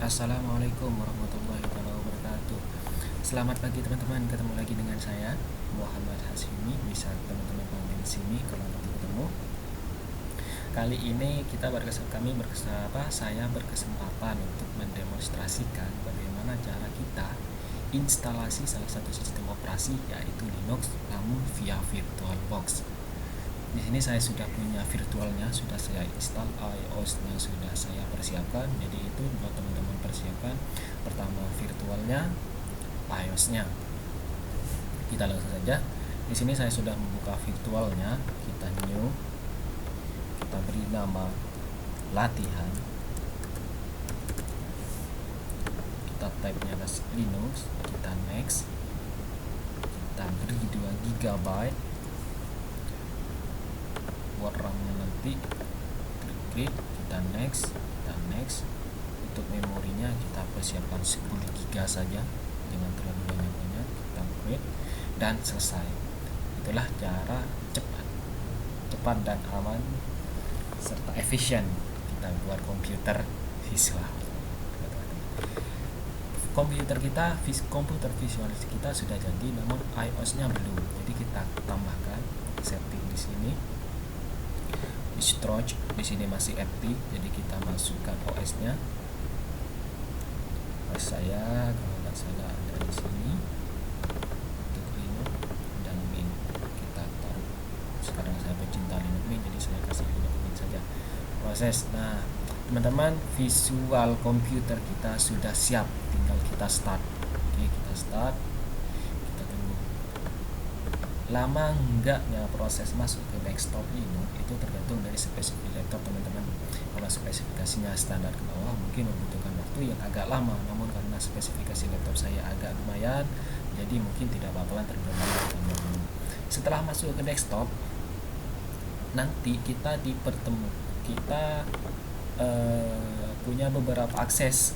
Assalamualaikum warahmatullahi wabarakatuh. Selamat pagi teman-teman, ketemu lagi dengan saya Muhammad Hasimi. Bisa teman-teman panggil sini kalau nanti ketemu. Kali ini saya berkesempatan untuk mendemonstrasikan bagaimana cara kita instalasi salah satu sistem operasi yaitu Linux namun via VirtualBox. Di sini saya sudah punya virtualnya, sudah saya install, iOS-nya sudah saya persiapkan. Jadi itu buat teman-teman persiapkan. Pertama virtualnya, iOS-nya. Kita langsung saja. Di sini saya sudah membuka virtualnya. Kita new, kita beri nama latihan. Kita type-nya Linux, kita next. Kita beri 2 GB. Buat RAM-nya nanti klik, kita next. Untuk memorinya kita persiapkan 10 GB saja, jangan terlalu banyak, kita create dan selesai. Itulah cara cepat dan aman serta efisien kita buat komputer visual. Komputer visual kita sudah jadi, namun iOS-nya belum. Jadi kita tambahkan setting di sini. Storage di sini masih empty, jadi kita masukkan OS-nya. OS saya kalau nggak salah ada di sini untuk Linux dan Mint. Kita taruh. Sekarang saya pecinta Linux Mint, jadi saya kasih Linux Mint saja. Proses. Nah, teman-teman, visual komputer kita sudah siap, tinggal kita start. Oke, kita start. Kita tunggu. Lama enggaknya proses masuk ke desktop Linux itu tergantung dari spesifikasi laptop teman-teman. Kalau spesifikasinya standar ke bawah mungkin membutuhkan waktu yang agak lama, namun karena spesifikasi laptop saya agak lumayan, jadi mungkin tidak bakalan terlalu. Setelah masuk ke desktop, nanti kita punya beberapa akses.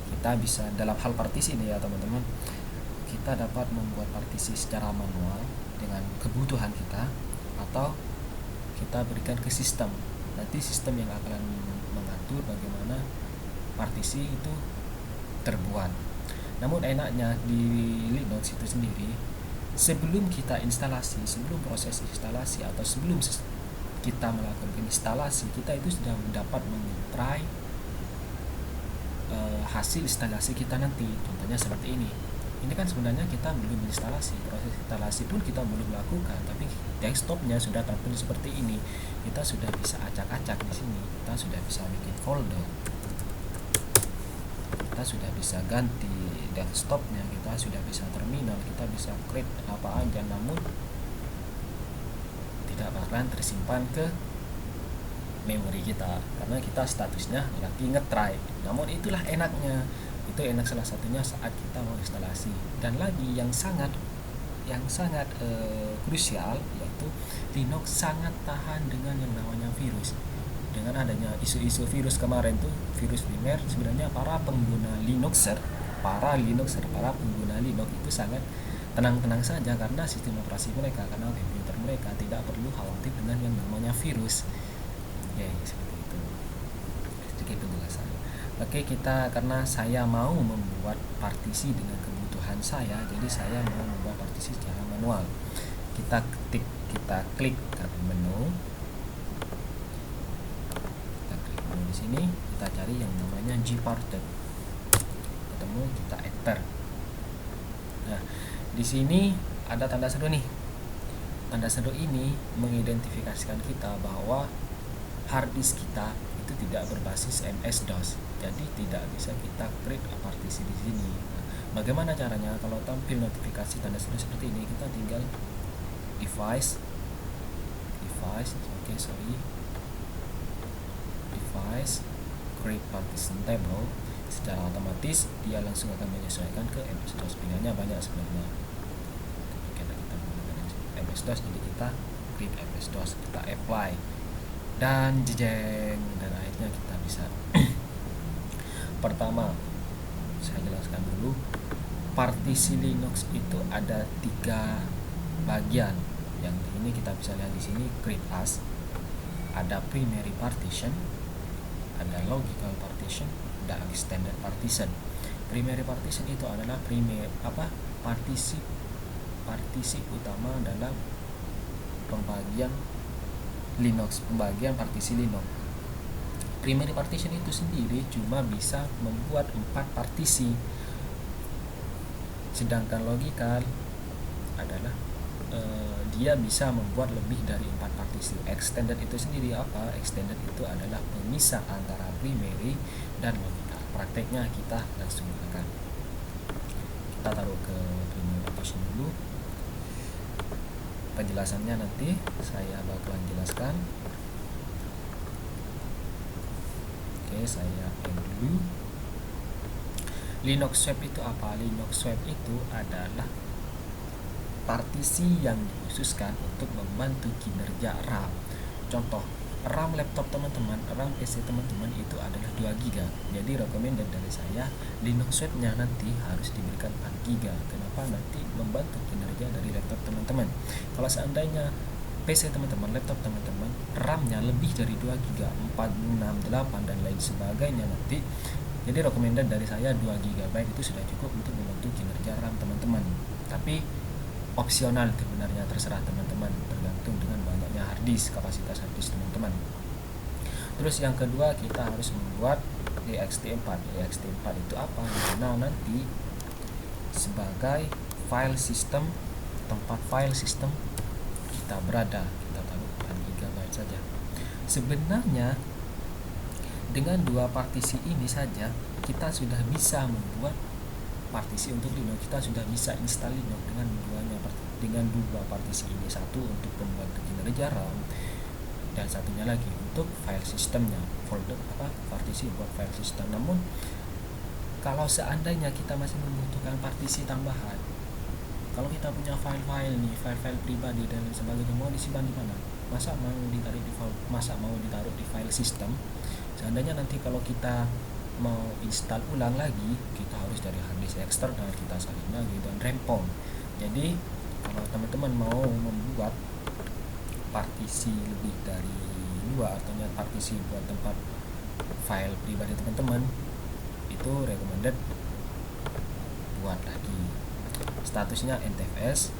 Kita bisa dalam hal partisi nih ya teman-teman, kita dapat membuat partisi secara manual dengan kebutuhan kita, atau kita berikan ke sistem. Nanti sistem yang akan mengatur bagaimana partisi itu terbuat. Namun enaknya di Linux itu sendiri, sebelum proses instalasi atau sebelum kita melakukan instalasi, kita itu sudah dapat meng-try hasil instalasi kita nanti. Contohnya seperti ini. Ini kan sebenarnya kita belum instalasi, proses instalasi pun kita belum lakukan, tapi desktopnya sudah tampil seperti ini. Kita sudah bisa acak-acak di sini. Kita sudah bisa bikin folder. Kita sudah bisa ganti desktopnya. Kita sudah bisa terminal. Kita bisa create apa aja, namun tidak bakalan tersimpan ke memori kita karena kita statusnya lagi nge-try. Namun itulah enaknya. Itu enak salah satunya saat kita mau instalasi. Dan lagi yang sangat krusial yaitu Linux sangat tahan dengan yang namanya virus. Dengan adanya isu-isu virus kemarin tuh, virus primer, sebenarnya para pengguna Linux itu sangat tenang-tenang saja karena sistem operasi mereka, karena komputer mereka tidak perlu khawatir dengan yang namanya virus. Ya, seperti itu. Sedikit penjelasan. Oke, karena saya mau membuat partisi dengan kebutuhan saya, jadi saya mau membuat partisi secara manual. Kita klik ke menu. Kita klik menu di sini, kita cari yang namanya gparted. Ketemu, kita enter. Nah, di sini ada tanda seru nih. Tanda seru ini mengidentifikasikan kita bahwa hard disk kita itu tidak berbasis MS-DOS. Jadi tidak bisa kita create partisi di sini. Nah, bagaimana caranya? Kalau tampil notifikasi tanda seru seperti ini, kita tinggal device, create partition table. Secara otomatis dia langsung akan menyesuaikan ke MS-DOS. Pilihannya banyak sebenarnya. Kita menggunakan MS-DOS, jadi kita create MS-DOS, kita apply, dan jejeng, dan akhirnya kita bisa. Pertama, saya jelaskan dulu. Partisi Linux itu ada 3 bagian. Yang ini kita bisa lihat di sini, create as, ada primary partition, ada logical partition, ada extended partition. Primary partition itu adalah partisi utama dalam pembagian Linux, pembagian partisi Linux. Primary partition itu sendiri cuma bisa membuat 4 partisi, sedangkan logical adalah dia bisa membuat lebih dari 4 partisi. Extended itu sendiri apa? Extended itu adalah pemisah antara primary dan logical. Prakteknya kita langsung akan kita taruh ke primary partition dulu. Penjelasannya nanti saya bakalan jelaskan. Oke, saya add dulu. Linux swap itu apa? Linux swap itu adalah partisi yang dikhususkan untuk membantu kinerja RAM. Contoh, RAM laptop teman-teman, RAM PC teman-teman itu adalah 2 GB. Jadi recommended dari saya, Linux swap-nya nanti harus diberikan 4 GB. Kenapa? Nanti membantu kinerja dari laptop teman-teman. Kalau seandainya PC teman-teman, laptop teman-teman, RAM-nya lebih dari 2 GB, 4, 6, 8 dan lain sebagainya nanti. Jadi recommended dari saya 2 GB itu sudah cukup untuk membantu kinerja RAM teman-teman. Tapi opsional sebenarnya, terserah teman-teman, tergantung dengan banyaknya harddisk, kapasitas harddisk teman-teman. Terus yang kedua, kita harus membuat ext4. ext4 itu apa? Nah, nanti sebagai file system, tempat file system kita berada, kita taruh 4 GB saja. Sebenarnya dengan 2 partisi ini saja kita sudah bisa membuat partisi untuk Linux. Kita sudah bisa install Linux dengan dua partisi ini, satu untuk pembantu kinerja RAM dan satunya lagi untuk file sistemnya, folder partisi buat file system. Namun kalau seandainya kita masih membutuhkan partisi tambahan, kalau kita punya file-file nih, file-file pribadi dan lain sebagainya, mau disimpan di mana? Masa mau ditaruh di file system? Seandainya nanti kalau kita mau install ulang lagi, kita harus dari harddisk eksternal, kita salin lagi dan rempong. Jadi kalau teman-teman mau membuat partisi lebih dari 2, artinya partisi buat tempat file pribadi teman-teman, itu recommended buat lagi. Statusnya NTFS,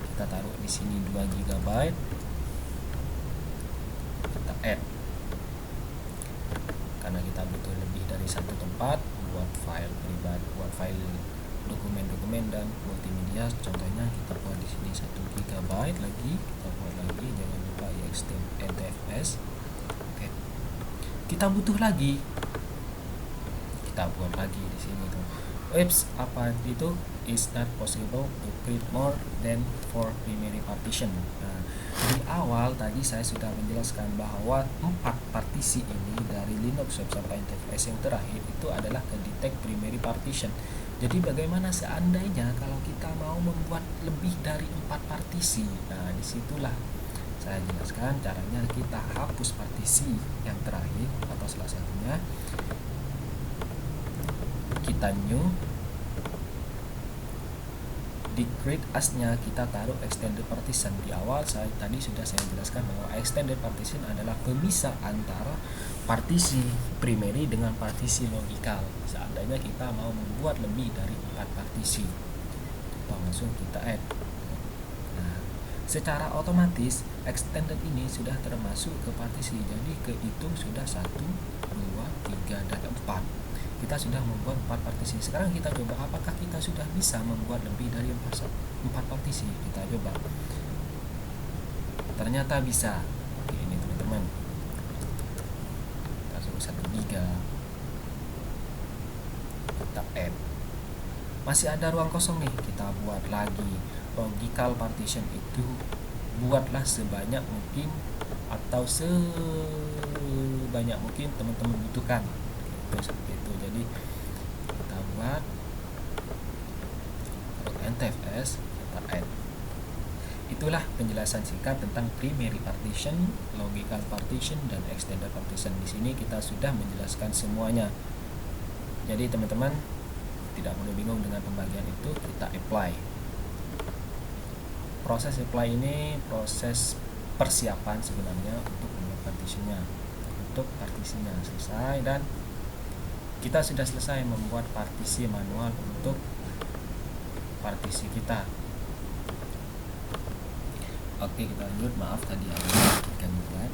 kita taruh di sini 2 GB, kita add karena kita butuh lebih dari satu tempat buat file pribadi, buat file dokumen-dokumen dan multimedia. Contohnya kita buat di sini 1 GB lagi, kita buat lagi, jangan lupa NTFS. Oke. Kita butuh lagi, kita buat lagi di sini tuh. Apa itu? Is not possible to create more than 4 primary partition. Nah, di awal tadi saya sudah menjelaskan bahwa 4 partisi ini dari Linux Web sampai NTFS yang terakhir itu adalah ke detect primary partition. Jadi bagaimana seandainya kalau kita mau membuat lebih dari 4 partisi? Nah, disitulah saya jelaskan caranya. Kita hapus partisi yang terakhir atau salah satunya, kita new, di create as-nya kita taruh extended partition. Di awal tadi sudah saya jelaskan bahwa extended partition adalah pemisah antara partisi primary dengan partisi logical. Seandainya kita mau membuat lebih dari 4 partisi, langsung kita add. Nah, secara otomatis extended ini sudah termasuk ke partisi, jadi kehitung sudah 1, 2, 3 dan 4. Kita sudah membuat 4 partisi. Sekarang kita coba apakah kita sudah bisa membuat lebih dari 4 partisi. Kita coba. Ternyata bisa. Oke, ini teman-teman. Kita suruh 1 GB. Kita add. Masih ada ruang kosong nih. Kita buat lagi. Logical partition itu buatlah sebanyak mungkin atau sebanyak mungkin teman-teman butuhkan. Seperti itu. Jadi kita buat NTFS, kita add. Itulah penjelasan singkat tentang primary partition, logical partition dan extended partition. Di sini kita sudah menjelaskan semuanya. Jadi teman-teman tidak perlu bingung dengan pembagian itu, kita apply. Proses apply ini proses persiapan sebenarnya untuk membuat partitionnya. untuk partisinya selesai, dan kita sudah selesai membuat partisi manual untuk partisi kita. Oke, kita lanjut. Maaf tadi ada gangguan.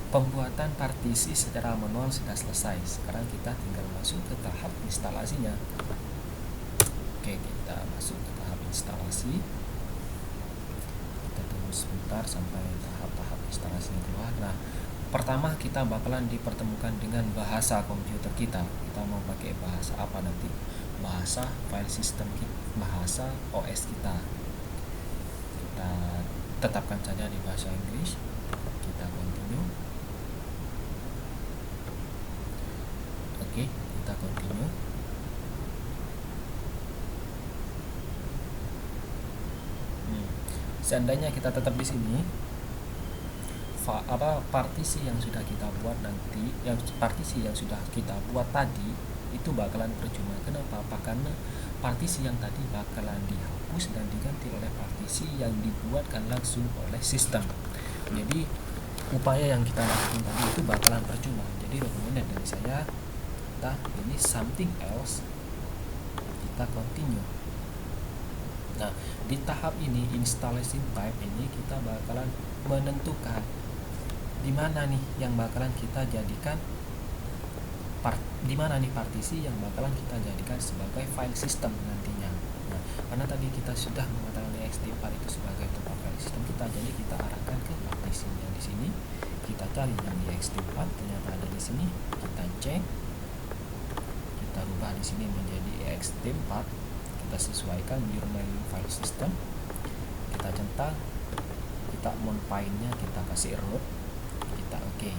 Pembuatan partisi secara manual sudah selesai. Sekarang kita tinggal masuk ke tahap instalasinya. Oke, kita masuk ke tahap instalasi. Kita tunggu sebentar sampai tahap-tahap instalasinya keluar. Nah, pertama kita bakalan dipertemukan dengan bahasa komputer kita. Kita mau pakai bahasa apa nanti? Bahasa file system kita, bahasa OS kita. Kita tetapkan saja di bahasa Inggris. Kita continue. Oke, kita continue. Seandainya kita tetap di sini, partisi yang sudah kita buat nanti, partisi yang sudah kita buat tadi itu bakalan percuma. Kenapa? Karena partisi yang tadi bakalan dihapus dan diganti oleh partisi yang dibuatkan langsung oleh sistem. Jadi upaya yang kita lakukan tadi itu bakalan percuma. Jadi recommended dari saya, kita ini something else, kita continue. Nah, di tahap ini installation type ini kita bakalan menentukan di mana nih yang bakalan kita jadikan di mana nih partisi yang bakalan kita jadikan sebagai file system nantinya. Nah, karena tadi kita sudah mengatakan ext4 itu sebagai tempat file system kita, jadi kita arahkan ke partisinya di sini. Kita cari yang ext4, ternyata ada di sini. Kita cek, kita rubah di sini menjadi ext4. Kita sesuaikan username file system. Kita centang, kita modify-nya kita kasih root, kita oke.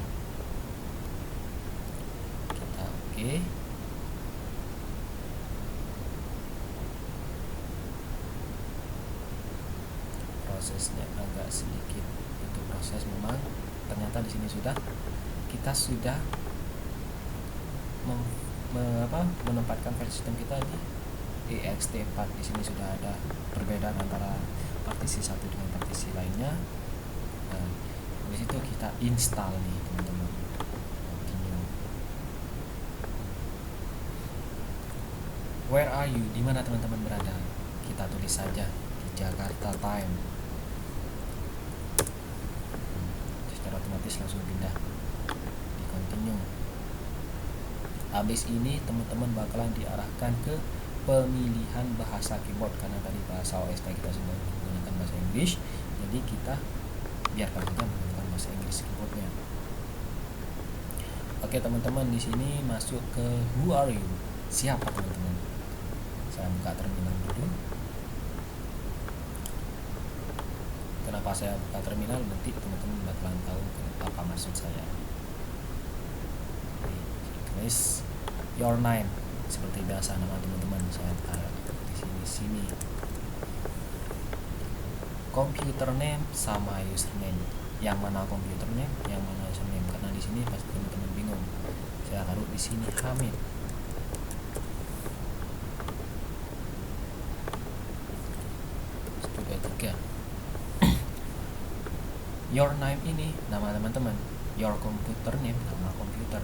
Prosesnya agak sedikit itu proses memang. Ternyata di sini kita sudah menempatkan file system kita di ext4. Di sini sudah ada perbedaan antara partisi satu dengan partisi lainnya. Nah, habis itu kita install nih teman-teman. Where are you? Di mana teman-teman berada? Kita tulis saja di Jakarta time. Secara otomatis langsung pindah di continue. Habis ini teman-teman bakalan diarahkan ke pemilihan bahasa keyboard, karena tadi bahasa OS kita sudah menggunakan bahasa Inggris. Jadi kita biarkan saja menggunakan bahasa Inggris keyboardnya. Oke teman-teman, di sini masuk ke who are you? Siapa teman-teman? Saya buka terminal dulu. Kenapa saya buka terminal? Nanti teman-teman bakalan tahu apa maksud saya. Tulis your name seperti biasa, nama teman-teman saya taruh di sini. Computer name sama username. Yang mana computer name, yang mana username? Karena di sini pasti teman-teman bingung. Saya taruh di sini Hamid. Your name ini nama teman-teman, your computer name nama komputer,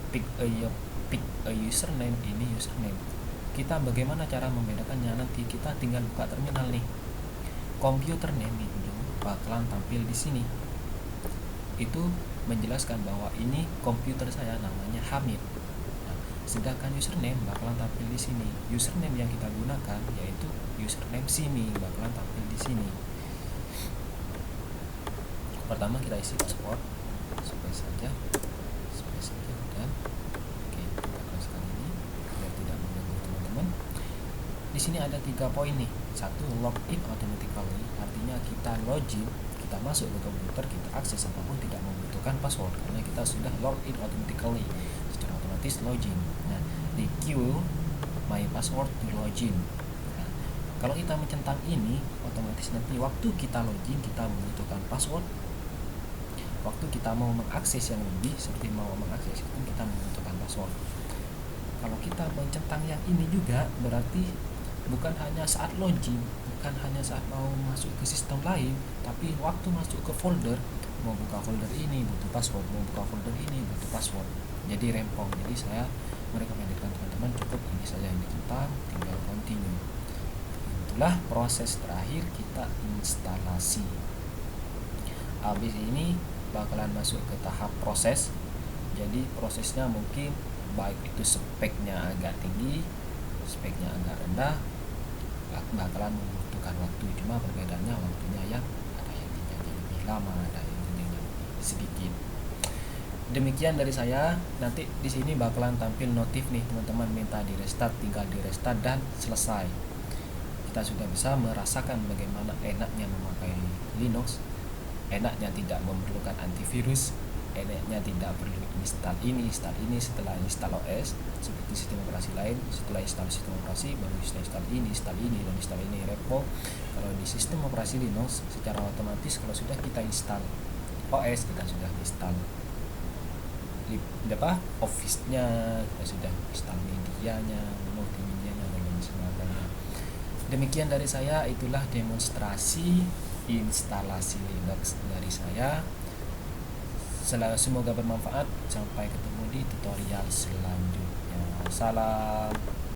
pick a username ini username. Kita bagaimana cara membedakannya? Nanti kita tinggal buka terminal nih. Computer name itu bakalan tampil di sini. Itu menjelaskan bahwa ini komputer saya namanya Hamid. Nah, sedangkan username bakalan tampil di sini. Username yang kita gunakan yaitu username sini bakalan tampil di sini. Pertama kita isi password space saja dan oke, kita close ini biar tidak mengganggu teman-teman. Di sini ada 3 poin nih. 1, login automatically, artinya kita login, kita masuk ke komputer, kita akses apapun tidak membutuhkan password karena kita sudah login automatically, secara otomatis login. Nah, di Q my password to login. Nah, kalau kita mencentang ini, otomatis nanti waktu kita login kita membutuhkan password. Waktu kita mau mengakses yang lebih, seperti mau mengakses itu kita membutuhkan password. Kalau kita mencentang yang ini juga, berarti bukan hanya saat login, bukan hanya saat mau masuk ke sistem lain, tapi waktu masuk ke folder mau buka folder ini butuh password, mau buka folder ini butuh password, jadi rempong. Jadi saya merekomendasikan teman-teman cukup ini saja yang kita tinggal continue. Itulah proses terakhir kita instalasi. Habis ini bakalan masuk ke tahap proses. Jadi prosesnya mungkin baik itu speknya agak tinggi, speknya agak rendah, bakalan membutuhkan waktu. Cuma perbedaannya waktunya yang ada yang tinggalnya lebih lama, ada yang tinggalnya sedikit. Demikian dari saya. Nanti di sini bakalan tampil notif nih teman-teman, minta di restart, tinggal di restart dan selesai. Kita sudah bisa merasakan bagaimana enaknya memakai Linux, enaknya tidak memerlukan antivirus, enaknya tidak perlu install ini setelah install OS seperti sistem operasi lain. Setelah install sistem operasi baru install ini dan install ini, repot. Kalau di sistem operasi Linux secara otomatis kalau sudah kita install OS, kita sudah install Office-nya, kita sudah install medianya, multimedianya dan lain sebagainya. Demikian dari saya, itulah demonstrasi instalasi Linux dari saya. Semoga bermanfaat. Sampai ketemu di tutorial selanjutnya. Salam.